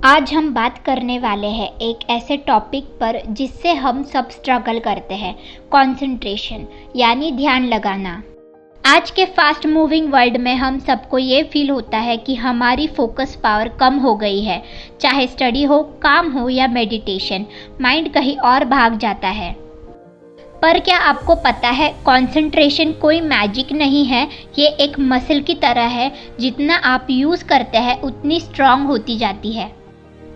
आज हम बात करने वाले हैं एक ऐसे टॉपिक पर जिससे हम सब स्ट्रगल करते हैं, कंसंट्रेशन यानी ध्यान लगाना। आज के फास्ट मूविंग वर्ल्ड में हम सबको ये फील होता है कि हमारी फोकस पावर कम हो गई है। चाहे स्टडी हो, काम हो या मेडिटेशन, माइंड कहीं और भाग जाता है। पर क्या आपको पता है, कंसंट्रेशन कोई मैजिक नहीं है, ये एक मसल की तरह है। जितना आप यूज़ करते हैं उतनी स्ट्रांग होती जाती है।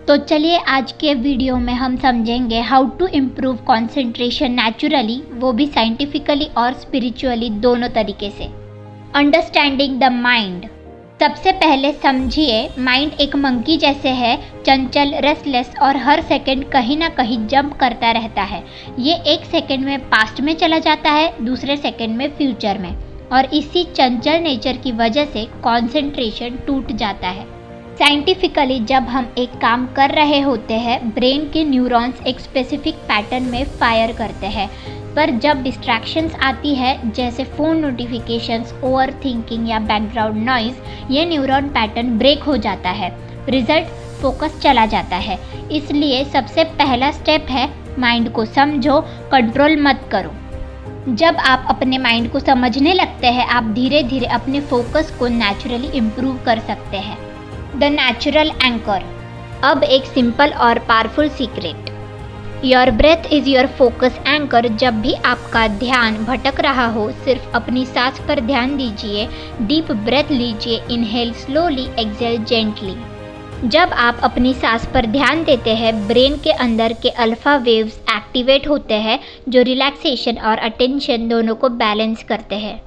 तो चलिए आज के वीडियो में हम समझेंगे how to improve concentration naturally, वो भी साइंटिफिकली और स्पिरिचुअली दोनों तरीके से। Understanding the mind. सबसे पहले समझिए, माइंड एक मंकी जैसे है, चंचल, रेस्टलेस और हर सेकंड कहीं ना कहीं जंप करता रहता है। ये एक सेकंड में पास्ट में चला जाता है, दूसरे सेकंड में फ्यूचर में, और इसी चंचल नेचर की वजह से कंसंट्रेशन टूट जाता है। साइंटिफिकली जब हम एक काम कर रहे होते हैं, ब्रेन के न्यूरॉन्स एक स्पेसिफिक पैटर्न में फायर करते हैं, पर जब डिस्ट्रैक्शंस आती है जैसे फ़ोन नोटिफिकेशंस, ओवर थिंकिंग या बैकग्राउंड नॉइज़, ये न्यूरॉन पैटर्न ब्रेक हो जाता है। रिजल्ट, फोकस चला जाता है। इसलिए सबसे पहला स्टेप है, माइंड को समझो, कंट्रोल मत करो। जब आप अपने माइंड को समझने लगते हैं, आप धीरे धीरे अपने फोकस को नेचुरली इम्प्रूव कर सकते हैं। The natural anchor. अब एक सिंपल और powerful secret, your breath is your focus anchor. जब भी आपका ध्यान भटक रहा हो, सिर्फ अपनी सांस पर ध्यान दीजिए। डीप ब्रेथ लीजिए, इनहेल स्लोली, एक्सहेल जेंटली। जब आप अपनी सांस पर ध्यान देते हैं, ब्रेन के अंदर के अल्फा वेव्स एक्टिवेट होते हैं, जो रिलैक्सेशन और अटेंशन दोनों को बैलेंस करते हैं।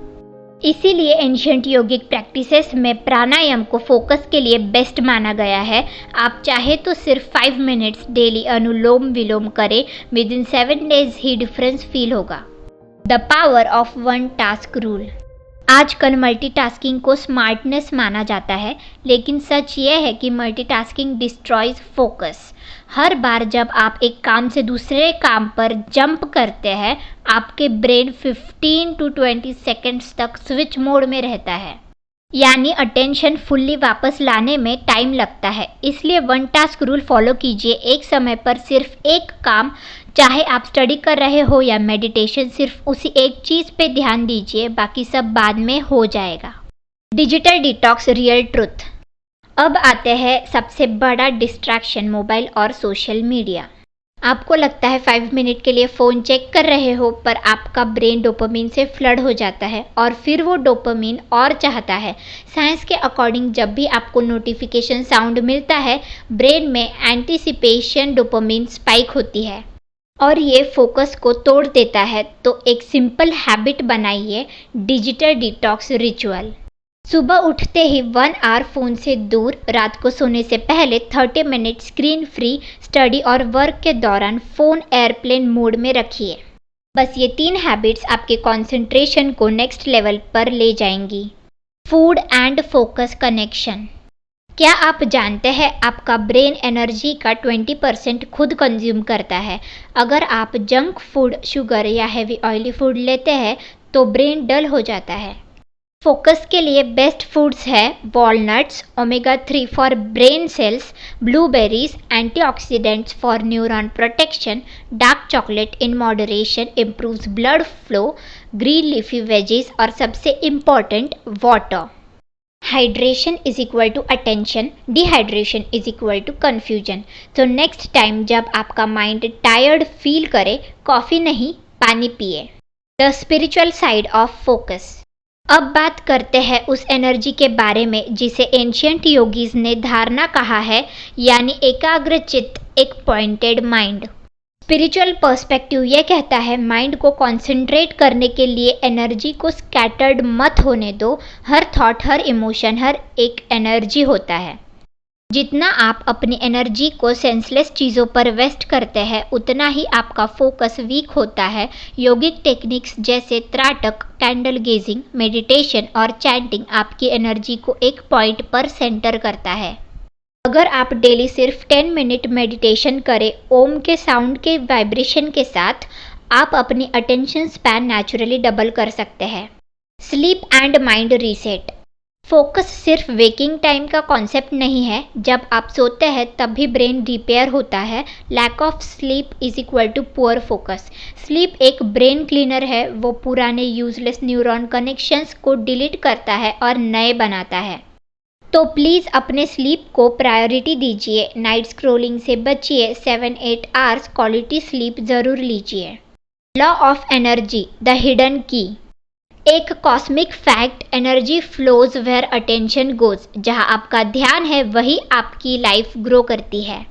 इसीलिए एंशिएंट योगिक प्रैक्टिसेस में प्राणायाम को फोकस के लिए बेस्ट माना गया है। आप चाहे तो सिर्फ 5 मिनट्स डेली अनुलोम विलोम करें, विद इन 7 डेज ही डिफरेंस फील होगा। The power of one task rule. आजकल मल्टीटास्किंग को स्मार्टनेस माना जाता है, लेकिन सच ये है कि मल्टीटास्किंग डिस्ट्रॉयज फोकस। हर बार जब आप एक काम से दूसरे काम पर जंप करते हैं, आपके ब्रेन 15 to 20 सेकेंड्स तक स्विच मोड में रहता है, यानी अटेंशन फुल्ली वापस लाने में टाइम लगता है। इसलिए वन टास्क रूल फॉलो कीजिए। एक समय पर सिर्फ एक काम, चाहे आप स्टडी कर रहे हो या मेडिटेशन, सिर्फ उसी एक चीज़ पे ध्यान दीजिए, बाकी सब बाद में हो जाएगा। Digital detox, real truth. अब आते हैं सबसे बड़ा डिस्ट्रैक्शन, मोबाइल और सोशल मीडिया। आपको लगता है 5 मिनट के लिए फ़ोन चेक कर रहे हो, पर आपका ब्रेन डोपामिन से फ्लड हो जाता है और फिर वो डोपामिन और चाहता है। साइंस के अकॉर्डिंग जब भी आपको नोटिफिकेशन साउंड मिलता है, ब्रेन में एंटीसिपेशन डोपामिन स्पाइक होती है और ये फोकस को तोड़ देता है। तो एक सिंपल हैबिट बनाइए, डिजिटल डिटॉक्स रिचुअल। सुबह उठते ही 1 आवर फ़ोन से दूर, रात को सोने से पहले 30 मिनट स्क्रीन फ्री, स्टडी और वर्क के दौरान फ़ोन एयरप्लेन मोड में रखिए। बस ये 3 हैबिट्स आपके कंसंट्रेशन को नेक्स्ट लेवल पर ले जाएंगी। Food and focus connection. क्या आप जानते हैं, आपका ब्रेन एनर्जी का 20% खुद कंज्यूम करता है। अगर आप जंक फूड, शुगर या हेवी ऑयली फूड लेते हैं तो ब्रेन डल हो जाता है। फोकस के लिए बेस्ट फूड्स है walnuts, omega 3 for brain cells, blueberries, antioxidants for neuron protection, dark chocolate in moderation improves blood flow, green leafy veggies, और सबसे important water. Hydration is equal to attention, dehydration is equal to confusion. तो next time जब आपका mind tired feel करे, coffee नहीं, पानी पिए। The spiritual side of focus. अब बात करते हैं उस एनर्जी के बारे में जिसे एंशिएंट योगीज ने धारणा कहा है, यानी एकाग्र चित्त, एक पॉइंटेड माइंड। स्पिरिचुअल पर्सपेक्टिव ये कहता है, माइंड को कंसंट्रेट करने के लिए एनर्जी को स्कैटर्ड मत होने दो। हर थॉट, हर इमोशन, हर एक एनर्जी होता है। जितना आप अपनी एनर्जी को सेंसलेस चीज़ों पर वेस्ट करते हैं, उतना ही आपका फोकस वीक होता है। योगिक टेक्निक्स जैसे त्राटक, कैंडल गेजिंग, मेडिटेशन और चैंटिंग आपकी एनर्जी को एक पॉइंट पर सेंटर करता है। अगर आप डेली सिर्फ 10 मिनट मेडिटेशन करें, ओम के साउंड के वाइब्रेशन के साथ, आप अपनी अटेंशन स्पैन नेचुरली डबल कर सकते हैं। Sleep and mind reset. Focus सिर्फ वेकिंग टाइम का कॉन्सेप्ट नहीं है। जब आप सोते हैं तब भी ब्रेन रिपेयर होता है। Lack of sleep is equal to poor focus. Sleep एक ब्रेन क्लीनर है, वो पुराने यूजलेस न्यूरॉन कनेक्शंस को डिलीट करता है और नए बनाता है। तो प्लीज़ अपने स्लीप को प्रायोरिटी दीजिए। नाइट स्क्रोलिंग से बचिए। 7-8 आवर्स क्वालिटी स्लीप ज़रूर लीजिए। Law of energy, the hidden key. एक cosmic fact, energy flows where attention goes. जहां आपका ध्यान है वही आपकी लाइफ ग्रो करती है।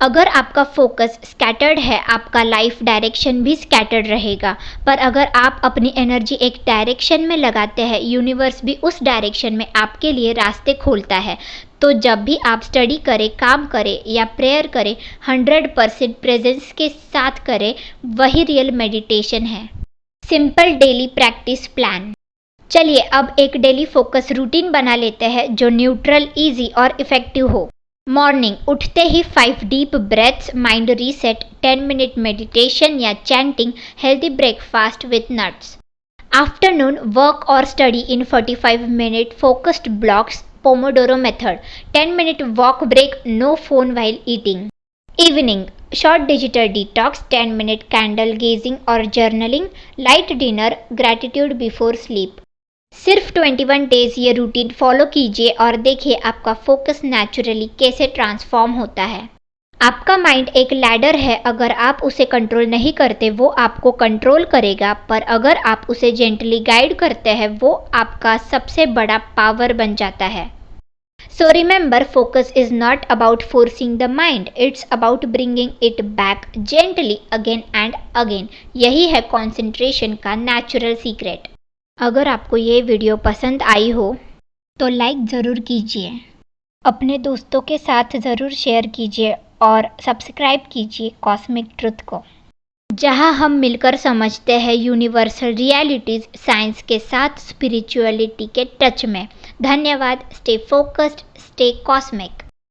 अगर आपका फोकस स्कैटर्ड है, आपका लाइफ डायरेक्शन भी स्कैटर्ड रहेगा। पर अगर आप अपनी एनर्जी एक डायरेक्शन में लगाते हैं, यूनिवर्स भी उस डायरेक्शन में आपके लिए रास्ते खोलता है। तो जब भी आप स्टडी करें, काम करें या प्रेयर करें, 100% प्रेजेंस के साथ करें, वही रियल मेडिटेशन है। Simple daily practice plan. चलिए अब एक डेली फोकस रूटीन बना लेते हैं जो न्यूट्रल, इजी और इफेक्टिव हो। मॉर्निंग, उठते ही 5 deep breaths, mind reset, 10 minute meditation या chanting, healthy breakfast with nuts. Afternoon, work और study in 45 minute focused blocks, pomodoro method, 10 minute walk break, no phone while eating. Evening, short digital detox, 10 minute candle gazing और journaling, light dinner, gratitude before sleep. सिर्फ 21 days ये routine follow कीजिए और देखिए आपका focus naturally कैसे transform होता है। आपका माइंड एक लैडर है, अगर आप उसे कंट्रोल नहीं करते वो आपको कंट्रोल करेगा, पर अगर आप उसे जेंटली गाइड करते हैं वो आपका सबसे बड़ा पावर बन जाता है। So remember, focus is not about forcing the mind, it's about bringing it back gently again and again. यही है concentration का नेचुरल सीक्रेट। अगर आपको ये वीडियो पसंद आई हो तो लाइक ज़रूर कीजिए, अपने दोस्तों के साथ ज़रूर शेयर कीजिए और सब्सक्राइब कीजिए कॉस्मिक ट्रुथ को, जहां हम मिलकर समझते हैं यूनिवर्सल रियलिटीज़ साइंस के साथ स्पिरिचुअलिटी के टच में। धन्यवाद। Stay focused, stay cosmic.